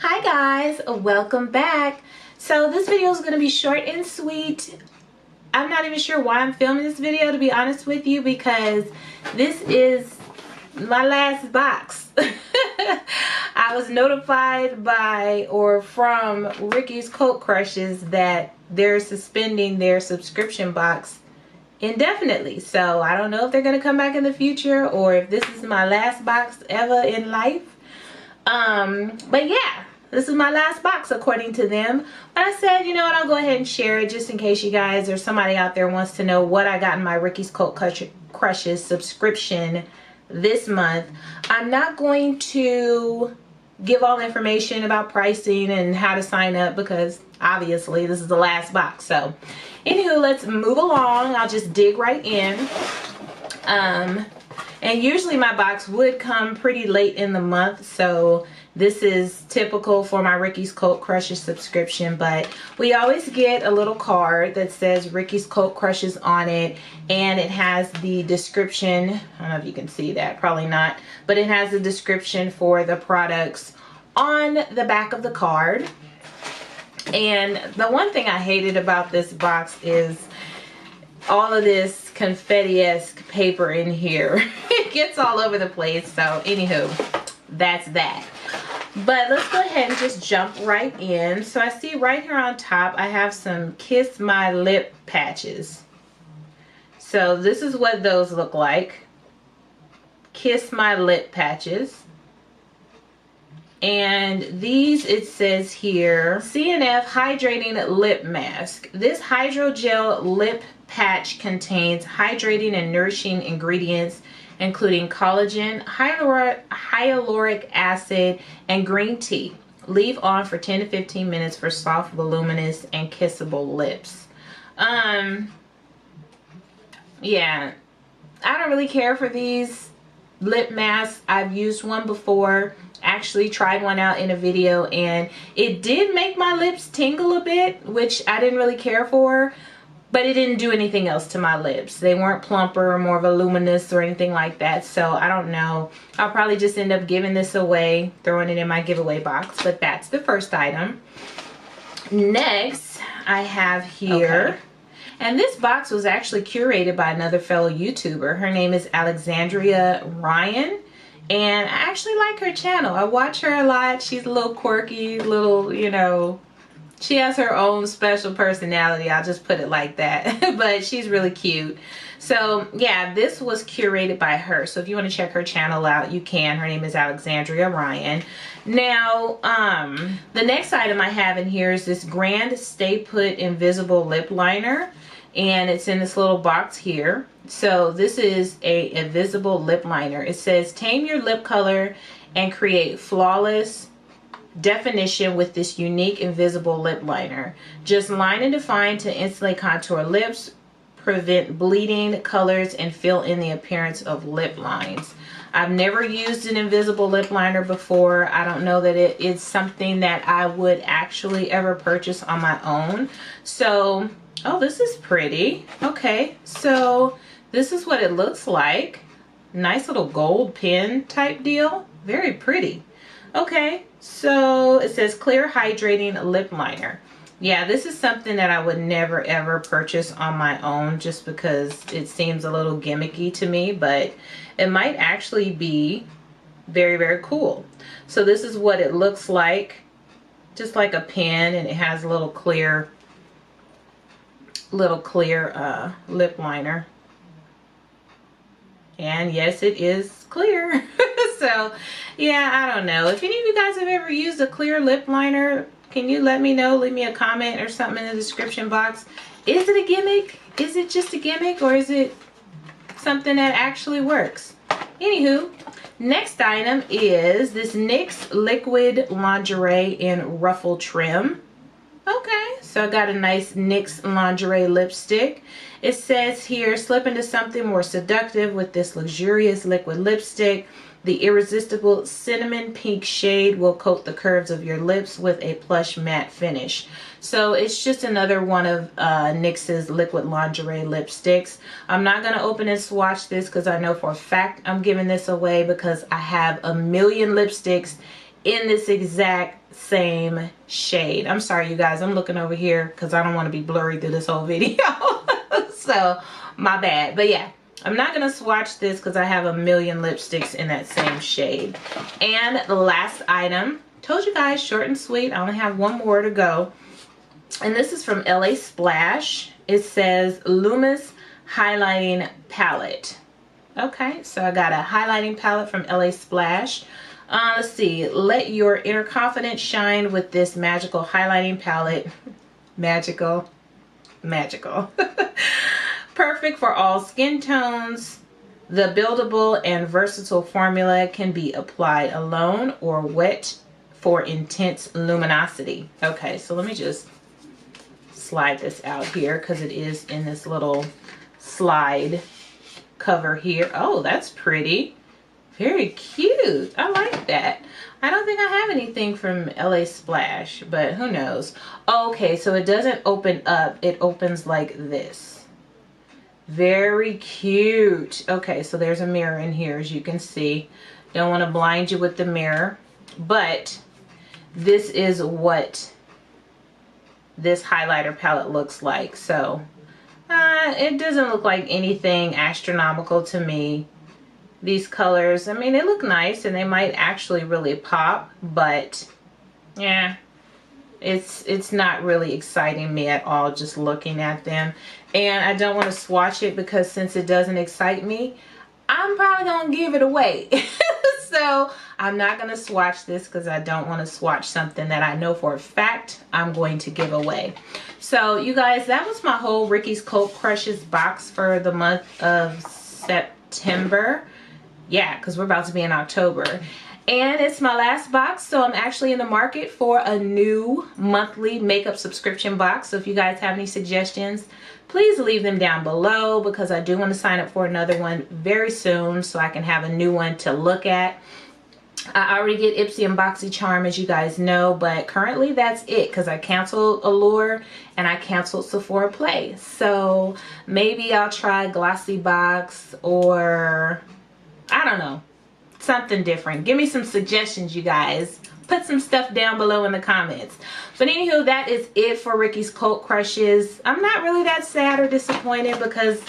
Hi guys, welcome back. So this video is going to be short and sweet. I'm not even sure why I'm filming this video, to be honest with you, because this is my last box. I was notified from Ricky's Coat Crushes that they're suspending their subscription box indefinitely. So I don't know if they're going to come back in the future or if this is my last box ever in life. But yeah, this is my last box according to them. But I said, you know what, I'll go ahead and share it just in case you guys or somebody out there wants to know what I got in my Ricky's Coat Crushes subscription this month. I'm not going to give all the information about pricing and how to sign up because obviously this is the last box. So anywho, let's move along. I'll just dig right in. And usually my box would come pretty late in the month, so this is typical for my Ricky's Coat Crushes subscription. But we always get a little card that says Ricky's Coat Crushes on it, and it has the description. I don't know if you can see that, probably not, but it has the description for the products on the back of the card. And the one thing I hated about this box is all of this confetti-esque paper in here. It gets all over the place. So anywho, that's that. But let's go ahead and just jump right in. So I see right here on top I have some Kiss My Lip patches. So this is what those look like. Kiss My Lip patches. And these, it says here, CNF Hydrating Lip Mask. This hydrogel lip patch contains hydrating and nourishing ingredients including collagen, hyaluronic acid, and green tea. Leave on for 10 to 15 minutes for soft, voluminous, and kissable lips. Yeah, I don't really care for these lip masks. I've used one before. Actually tried one out in a video and it did make my lips tingle a bit, which I didn't really care for, but it didn't do anything else to my lips. They weren't plumper or more voluminous or anything like that. So I don't know. I'll probably just end up giving this away, throwing it in my giveaway box. But that's the first item. Next, I have here, okay, and this box was actually curated by another fellow YouTuber. Her name is Alexandria Ryan. And I actually like her channel. I watch her a lot. She's a little quirky, little, you know, she has her own special personality. I'll just put it like that. But she's really cute. So yeah, this was curated by her. So if you want to check her channel out, you can. Her name is Alexandria Ryan. Now, the next item I have in here is this Grand Stay Put Invisible Lip Liner. And it's in this little box here. So this is a invisible lip liner. It says tame your lip color and create flawless definition with this unique invisible lip liner. Just line and define to instantly contour lips, prevent bleeding colors, and fill in the appearance of lip lines. I've never used an invisible lip liner before. I don't know that it is something that I would actually ever purchase on my own. So, oh, this is pretty. Okay, so this is what it looks like. Nice little gold pen type deal. Very pretty. Okay, so it says clear hydrating lip liner. Yeah, this is something that I would never ever purchase on my own just because it seems a little gimmicky to me, but it might actually be very, very cool. So this is what it looks like. Just like a pen, and it has a little clear lip liner. And yes, it is clear. So yeah, I don't know if any of you guys have ever used a clear lip liner. Can you let me know? Leave me a comment or something in the description box. Is it a gimmick? Is it just a gimmick, or is it something that actually works? Anywho, next item is this NYX liquid lingerie in ruffle trim. Okay, so I got a nice NYX lingerie lipstick. It says here, slip into something more seductive with this luxurious liquid lipstick. The irresistible cinnamon pink shade will coat the curves of your lips with a plush matte finish. So it's just another one of NYX's liquid lingerie lipsticks. I'm not going to open and swatch this because I know for a fact I'm giving this away because I have a million lipsticks in this exact same shade. I'm sorry, you guys. I'm looking over here because I don't want to be blurry through this whole video. So, my bad. But yeah, I'm not going to swatch this because I have a million lipsticks in that same shade. And the last item, told you guys, short and sweet. I only have one more to go. And this is from LA Splash. It says Luminous Highlighting Palette. Okay, so I got a highlighting palette from LA Splash. Let's see. Let your inner confidence shine with this magical highlighting palette. Magical. Magical. Perfect for all skin tones. The buildable and versatile formula can be applied alone or wet for intense luminosity. Okay, so let me just slide this out here because it is in this little slide cover here. Oh, that's pretty. Very cute. I like that. I don't think I have anything from LA Splash, but who knows. Okay, so it doesn't open up. It opens like this. Very cute. Okay, so there's a mirror in here, as you can see. Don't want to blind you with the mirror, but this is what this highlighter palette looks like. So it doesn't look like anything astronomical to me. These colors, I mean, they look nice and they might actually really pop, but yeah, it's not really exciting me at all just looking at them. And I don't want to swatch it because since it doesn't excite me, I'm probably gonna give it away. So I'm not gonna swatch this because I don't want to swatch something that I know for a fact I'm going to give away. So you guys, that was my whole Ricky's Cult Crushes box for the month of September. Yeah, because we're about to be in October. And it's my last box, so I'm actually in the market for a new monthly makeup subscription box. So if you guys have any suggestions, please leave them down below because I do want to sign up for another one very soon so I can have a new one to look at. I already get Ipsy and BoxyCharm, as you guys know, but currently that's it because I canceled Allure and I canceled Sephora Play. So maybe I'll try Glossy Box or I don't know, something different. Give me some suggestions, you guys. Put some stuff down below in the comments. But anywho, that is it for Ricky's Cult Crushes. I'm not really that sad or disappointed because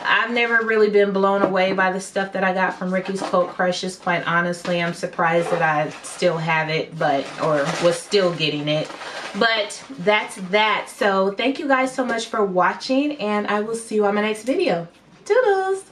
I've never really been blown away by the stuff that I got from Ricky's Cult Crushes. Quite honestly, I'm surprised that I still have it, or was still getting it. But that's that. So thank you guys so much for watching, and I will see you on my next video. Toodles!